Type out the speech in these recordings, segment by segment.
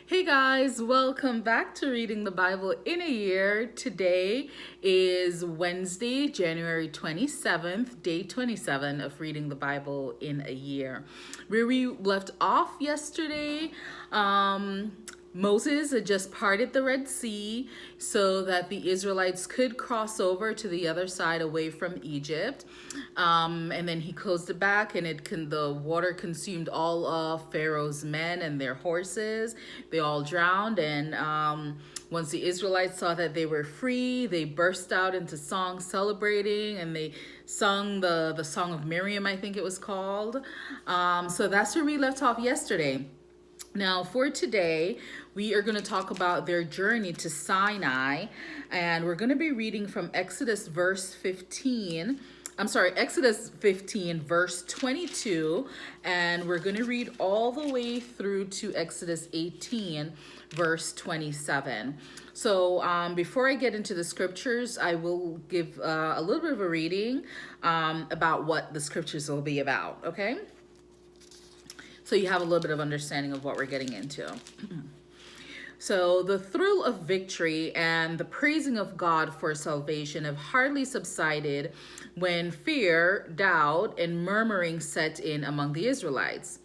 Hey guys, welcome back to Reading the Bible in a Year. Today is Wednesday, January 27th, day 27 of Reading the Bible in a Year. Where we left off yesterday, Moses had just parted the Red Sea so that the Israelites could cross over to the other side away from Egypt. And then he closed it back, and the water consumed all of Pharaoh's men and their horses. They all drowned. And once the Israelites saw that they were free, they burst out into songs celebrating, and they sung the Song of Miriam, I think it was called. So that's where we left off yesterday. Now, for today, we are going to talk about their journey to Sinai, and we're going to be reading from Exodus 15, verse 22, and we're going to read all the way through to Exodus 18, verse 27. So before I get into the scriptures, I will give a little bit of a reading about what the scriptures will be about, okay? So you have a little bit of understanding of what we're getting into. So the thrill of victory and the praising of God for salvation have hardly subsided when fear, doubt, and murmuring set in among the Israelites.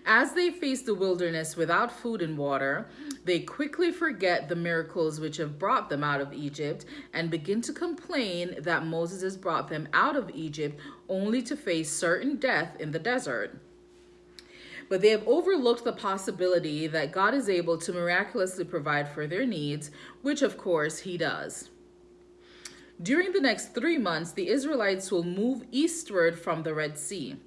As they face the wilderness without food and water, they quickly forget the miracles which have brought them out of Egypt and begin to complain that Moses has brought them out of Egypt only to face certain death in the desert. But they have overlooked the possibility that God is able to miraculously provide for their needs, which of course he does. During the next 3 months, the Israelites will move eastward from the Red Sea.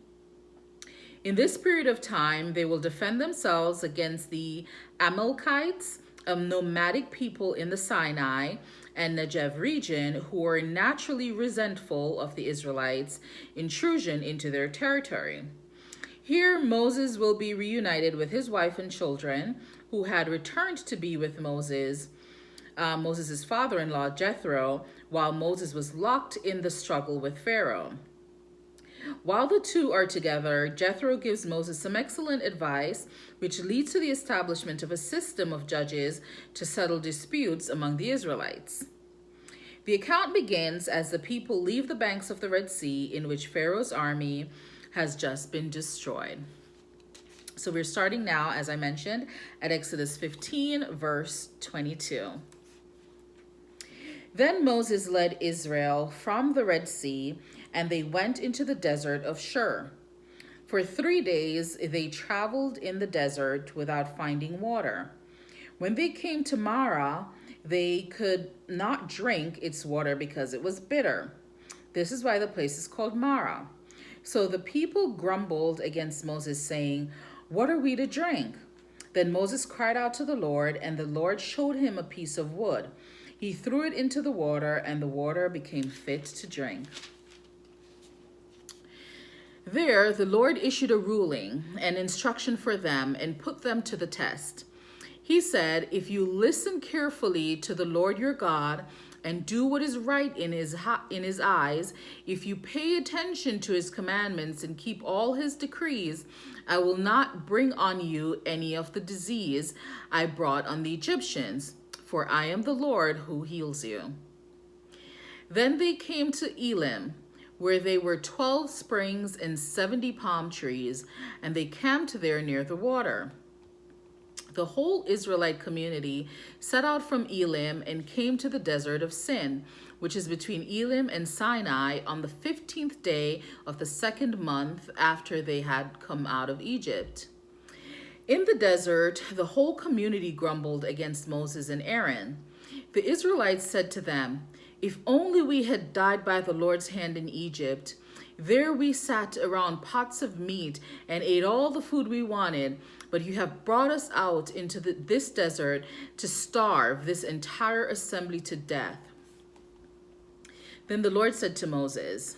In this period of time, they will defend themselves against the Amalekites, a nomadic people in the Sinai and Negev region who are naturally resentful of the Israelites' intrusion into their territory. Here, Moses will be reunited with his wife and children, who had returned to be with Moses' father-in-law, Jethro, while Moses was locked in the struggle with Pharaoh. While the two are together, Jethro gives Moses some excellent advice, which leads to the establishment of a system of judges to settle disputes among the Israelites. The account begins as the people leave the banks of the Red Sea, in which Pharaoh's army has just been destroyed. So we're starting now, as I mentioned, at Exodus 15, verse 22. Then Moses led Israel from the Red Sea, and they went into the desert of Shur. For 3 days they traveled in the desert without finding water. When they came to Marah, they could not drink its water because it was bitter. This is why the place is called Marah. So the people grumbled against Moses, saying, "What are we to drink?" Then Moses cried out to the Lord, and the Lord showed him a piece of wood. He threw it into the water, and the water became fit to drink. There, the Lord issued a ruling and instruction for them and put them to the test. He said, "If you listen carefully to the Lord your God and do what is right in his eyes, if you pay attention to his commandments and keep all his decrees, I will not bring on you any of the disease I brought on the Egyptians, for I am the Lord who heals you." Then they came to Elim, where there were 12 springs and 70 palm trees, and they camped there near the water. The whole Israelite community set out from Elim and came to the desert of Sin, which is between Elim and Sinai, on the 15th day of the 2nd month after they had come out of Egypt. In the desert, the whole community grumbled against Moses and Aaron. The Israelites said to them, "If only we had died by the Lord's hand in Egypt. There we sat around pots of meat and ate all the food we wanted, but you have brought us out into this desert to starve this entire assembly to death." Then the Lord said to Moses,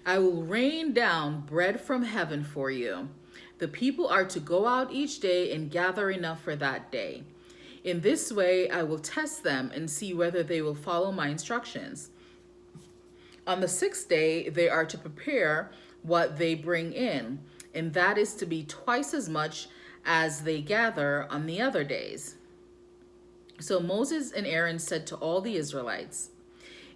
"I will rain down bread from heaven for you. The people are to go out each day and gather enough for that day. In this way, I will test them and see whether they will follow my instructions. On the 6th day, they are to prepare what they bring in, and that is to be twice as much as they gather on the other days. So Moses and Aaron said to all the Israelites,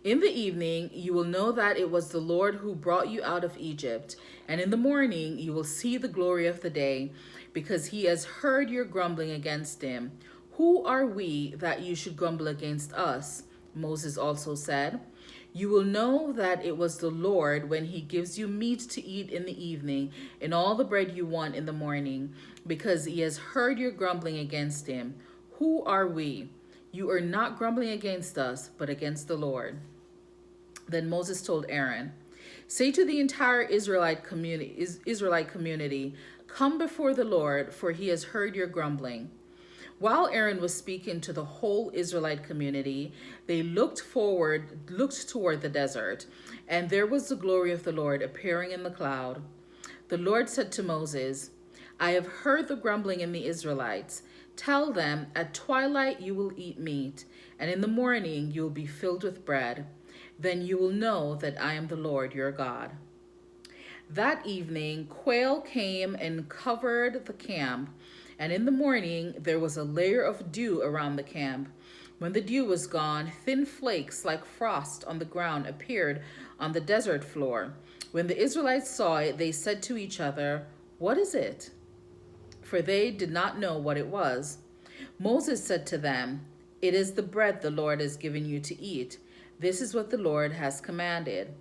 in the evening you will know that it was the Lord who brought you out of Egypt, and in the morning you will see the glory of the day, because he has heard your grumbling against him. Who are we that you should grumble against us? Moses also said, you will know that it was the Lord when he gives you meat to eat in the evening and all the bread you want in the morning, because he has heard your grumbling against him. Who are we? You are not grumbling against us, but against the Lord. Then Moses told Aaron, say to the entire Israelite community, come before the Lord, for he has heard your grumbling. While Aaron was speaking to the whole Israelite community, they looked toward the desert, and there was the glory of the Lord appearing in the cloud. The Lord said to Moses, I have heard the grumbling in the Israelites. Tell them, at twilight you will eat meat, and in the morning you will be filled with bread. Then you will know that I am the Lord your God. That evening, quail came and covered the camp, and in the morning there was a layer of dew around the camp. When the dew was gone, thin flakes like frost on the ground appeared on the desert floor. When the Israelites saw it, they said to each other, what is it? For they did not know what it was. Moses said to them, it is the bread the Lord has given you to eat. This is what the Lord has commanded.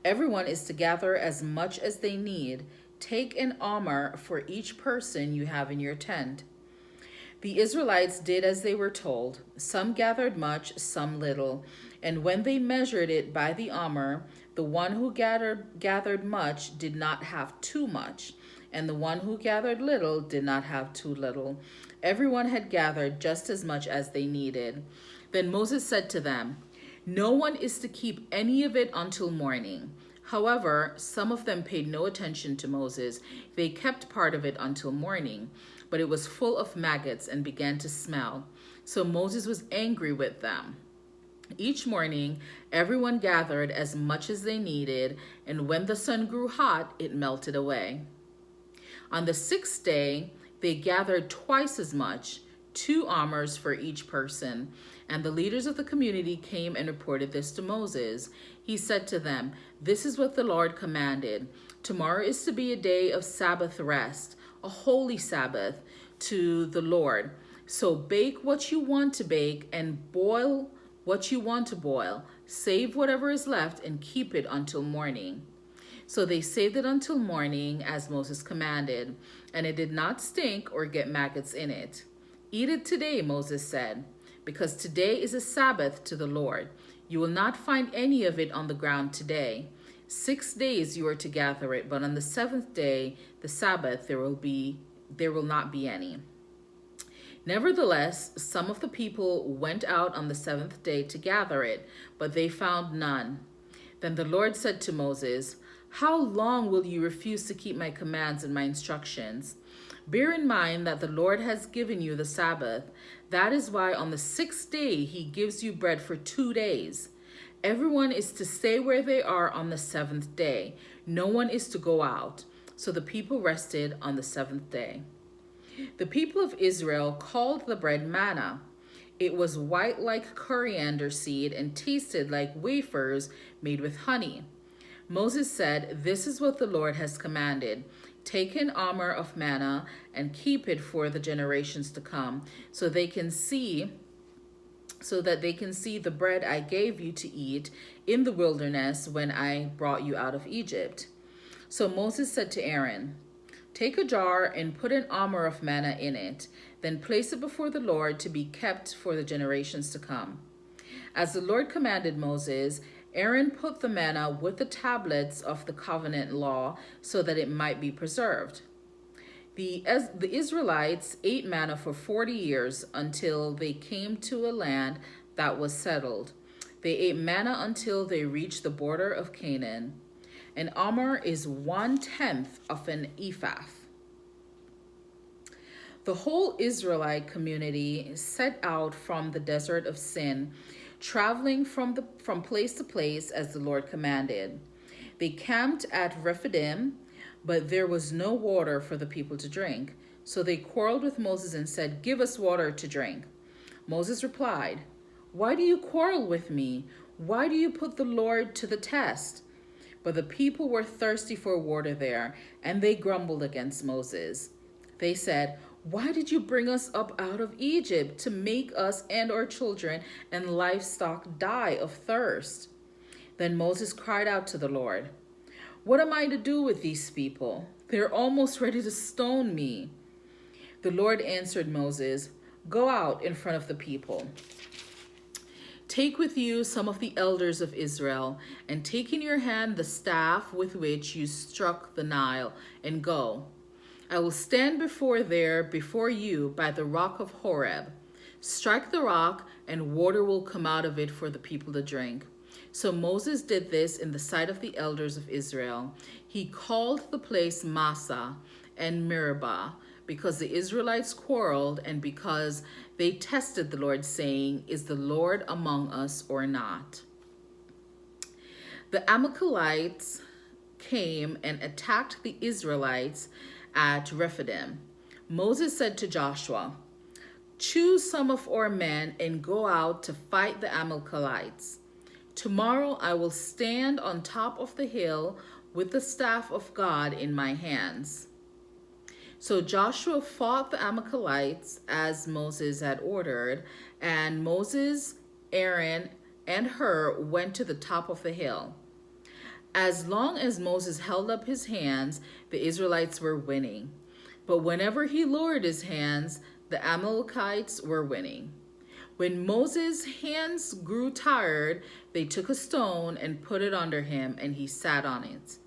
Everyone is to gather as much as they need. Take an omer for each person you have in your tent. The Israelites did as they were told. Some gathered much, some little. And when they measured it by the omer, the one who gathered much did not have too much, and the one who gathered little did not have too little. Everyone had gathered just as much as they needed. Then Moses said to them, no one is to keep any of it until morning. However, some of them paid no attention to Moses. They kept part of it until morning, but it was full of maggots and began to smell. So Moses was angry with them. Each morning, everyone gathered as much as they needed, and when the sun grew hot, it melted away. On the sixth day, they gathered twice as much, 2 omers for each person. And the leaders of the community came and reported this to Moses. He said to them, this is what the Lord commanded. Tomorrow is to be a day of Sabbath rest, a holy Sabbath to the Lord. So bake what you want to bake and boil what you want to boil. Save whatever is left and keep it until morning. So they saved it until morning as Moses commanded, and it did not stink or get maggots in it. Eat it today, Moses said, because today is a Sabbath to the Lord. You will not find any of it on the ground today. 6 days you are to gather it, but on the 7th day, the Sabbath, there will not be any. Nevertheless, some of the people went out on the 7th day to gather it, but they found none. Then the Lord said to Moses, how long will you refuse to keep my commands and my instructions? Bear in mind that the Lord has given you the Sabbath. That is why on the 6th day he gives you bread for 2 days. Everyone is to stay where they are on the 7th day. No one is to go out. So the people rested on the 7th day. The people of Israel called the bread manna. It was white like coriander seed and tasted like wafers made with honey. Moses said, this is what the Lord has commanded. Take an omer of manna and keep it for the generations to come, so that they can see the bread I gave you to eat in the wilderness when I brought you out of Egypt. So Moses said to Aaron, take a jar and put an omer of manna in it, then place it before the Lord to be kept for the generations to come. As the Lord commanded Moses, Aaron put the manna with the tablets of the covenant law so that it might be preserved. The Israelites ate manna for 40 years until they came to a land that was settled. They ate manna until they reached the border of Canaan. An omer is 1/10 of an ephah. The whole Israelite community set out from the desert of Sin, traveling from place to place as the Lord commanded. They camped at Rephidim, but there was no water for the people to drink. So they quarreled with Moses and said, "Give us water to drink." Moses replied, "Why do you quarrel with me? Why do you put the Lord to the test?" But the people were thirsty for water there, and they grumbled against Moses. They said, "Why did you bring us up out of Egypt to make us and our children and livestock die of thirst?" Then Moses cried out to the Lord, "What am I to do with these people? They're almost ready to stone me." The Lord answered Moses, "Go out in front of the people. Take with you some of the elders of Israel, and take in your hand the staff with which you struck the Nile, and go. I will stand before you by the rock of Horeb. Strike the rock, and water will come out of it for the people to drink." So Moses did this in the sight of the elders of Israel. He called the place Massah and Meribah, because the Israelites quarreled and because they tested the Lord, saying, "Is the Lord among us or not?" The Amalekites came and attacked the Israelites at Rephidim. Moses said to Joshua, "Choose some of our men and go out to fight the Amalekites. Tomorrow I will stand on top of the hill with the staff of God in my hands." So Joshua fought the Amalekites as Moses had ordered, and Moses, Aaron, and Hur went to the top of the hill. As long as Moses held up his hands, the Israelites were winning. But whenever he lowered his hands, the Amalekites were winning. When Moses' hands grew tired, they took a stone and put it under him, and he sat on it.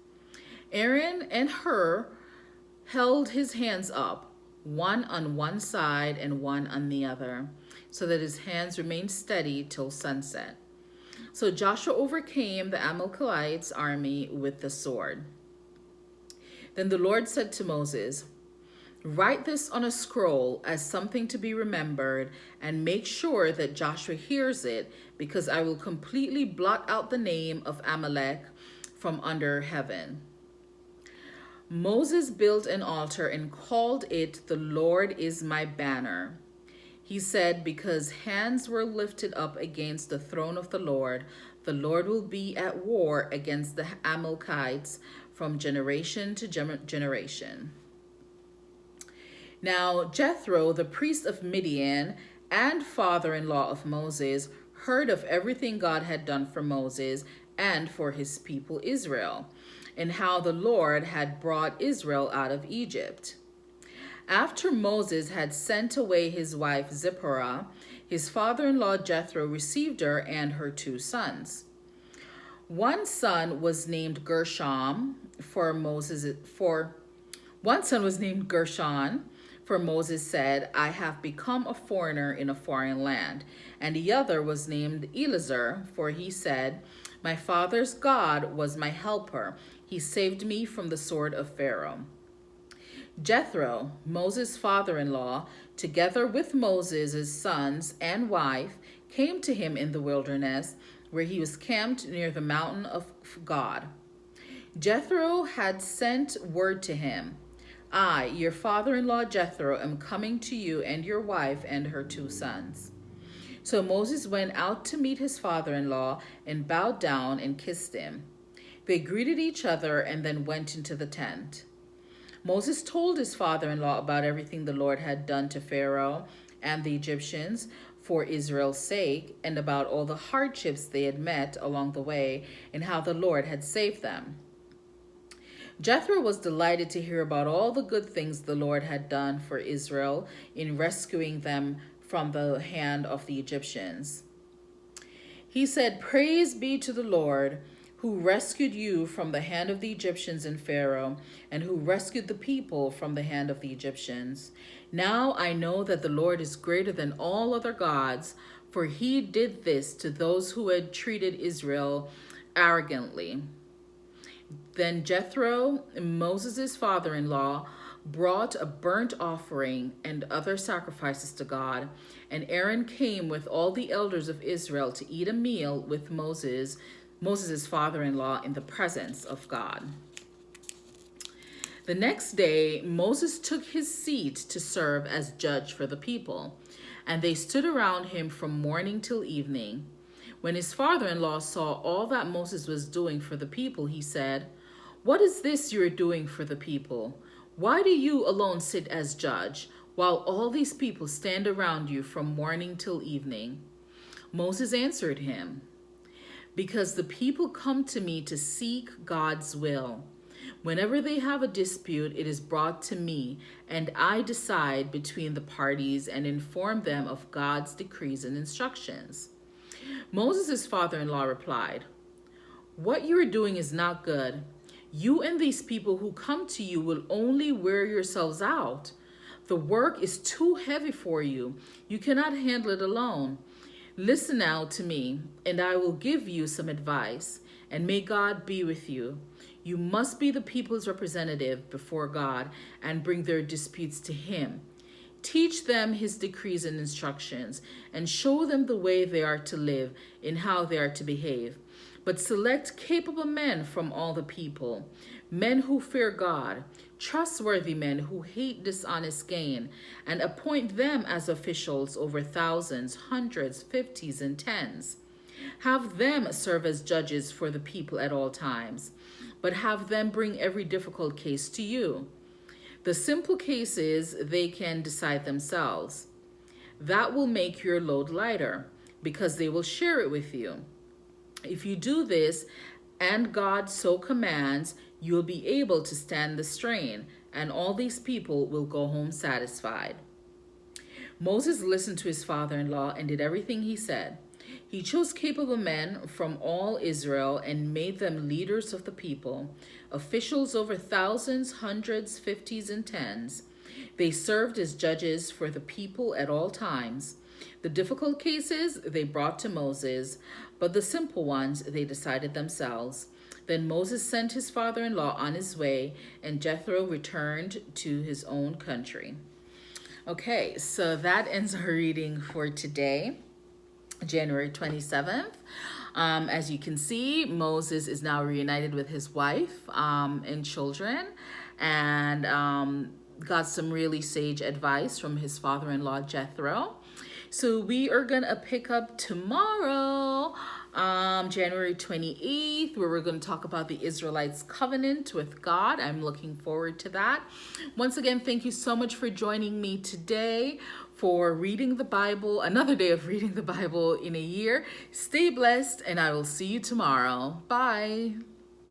Aaron and Hur held his hands up, one on one side and one on the other, so that his hands remained steady till sunset. So Joshua overcame the Amalekites' army with the sword. Then the Lord said to Moses, "Write this on a scroll as something to be remembered, and make sure that Joshua hears it, because I will completely blot out the name of Amalek from under heaven." Moses built an altar and called it "The Lord is my banner." He said, "Because hands were lifted up against the throne of the Lord will be at war against the Amalekites from generation to generation." Now Jethro, the priest of Midian and father-in-law of Moses, heard of everything God had done for Moses and for his people Israel, and how the Lord had brought Israel out of Egypt. After Moses had sent away his wife Zipporah, his father-in-law Jethro received her and her 2 sons. One son was named Gershom, for Moses said, "I have become a foreigner in a foreign land." And the other was named Elazar, for he said, "My father's God was my helper. He saved me from the sword of Pharaoh." Jethro, Moses' father-in-law, together with Moses' sons and wife, came to him in the wilderness, where he was camped near the mountain of God. Jethro had sent word to him, "I, your father-in-law Jethro, am coming to you and your wife and her 2 sons." So Moses went out to meet his father-in-law and bowed down and kissed him. They greeted each other and then went into the tent. Moses told his father-in-law about everything the Lord had done to Pharaoh and the Egyptians for Israel's sake, and about all the hardships they had met along the way, and how the Lord had saved them. Jethro was delighted to hear about all the good things the Lord had done for Israel in rescuing them from the hand of the Egyptians. He said, "Praise be to the Lord, who rescued you from the hand of the Egyptians and Pharaoh, and who rescued the people from the hand of the Egyptians. Now I know that the Lord is greater than all other gods, for he did this to those who had treated Israel arrogantly." Then Jethro, Moses' father-in-law, brought a burnt offering and other sacrifices to God, and Aaron came with all the elders of Israel to eat a meal with Moses' father-in-law in the presence of God. The next day, Moses took his seat to serve as judge for the people, and they stood around him from morning till evening. When his father-in-law saw all that Moses was doing for the people, he said, "What is this you are doing for the people? Why do you alone sit as judge, while all these people stand around you from morning till evening?" Moses answered him, "Because the people come to me to seek God's will. Whenever they have a dispute, it is brought to me, and I decide between the parties and inform them of God's decrees and instructions." Moses' father-in-law replied, "What you are doing is not good. You and these people who come to you will only wear yourselves out. The work is too heavy for you. You cannot handle it alone. Listen now to me, and I will give you some advice, and may God be with you. You must be the people's representative before God and bring their disputes to him. Teach them his decrees and instructions, and show them the way they are to live and how they are to behave. But select capable men from all the people, men who fear God, trustworthy men who hate dishonest gain, and appoint them as officials over thousands, hundreds, fifties, and tens. Have them serve as judges for the people at all times, but have them bring every difficult case to you. The simple cases they can decide themselves. That will make your load lighter, because they will share it with you. If you do this, and God so commands, you'll be able to stand the strain, and all these people will go home satisfied." Moses listened to his father-in-law and did everything he said. He chose capable men from all Israel and made them leaders of the people, officials over thousands, hundreds, fifties, and tens. They served as judges for the people at all times. The difficult cases they brought to Moses, but the simple ones they decided themselves. Then Moses sent his father-in-law on his way, and Jethro returned to his own country. Okay, so that ends our reading for today, January 27th. As you can see, Moses is now reunited with his wife and children, and got some really sage advice from his father-in-law, Jethro. So we are going to pick up tomorrow, January 28th, where we're going to talk about the Israelites' covenant with God. I'm looking forward to that. Once again, thank you so much for joining me today for reading the Bible, another day of reading the Bible in a year. Stay blessed, and I will see you tomorrow. Bye.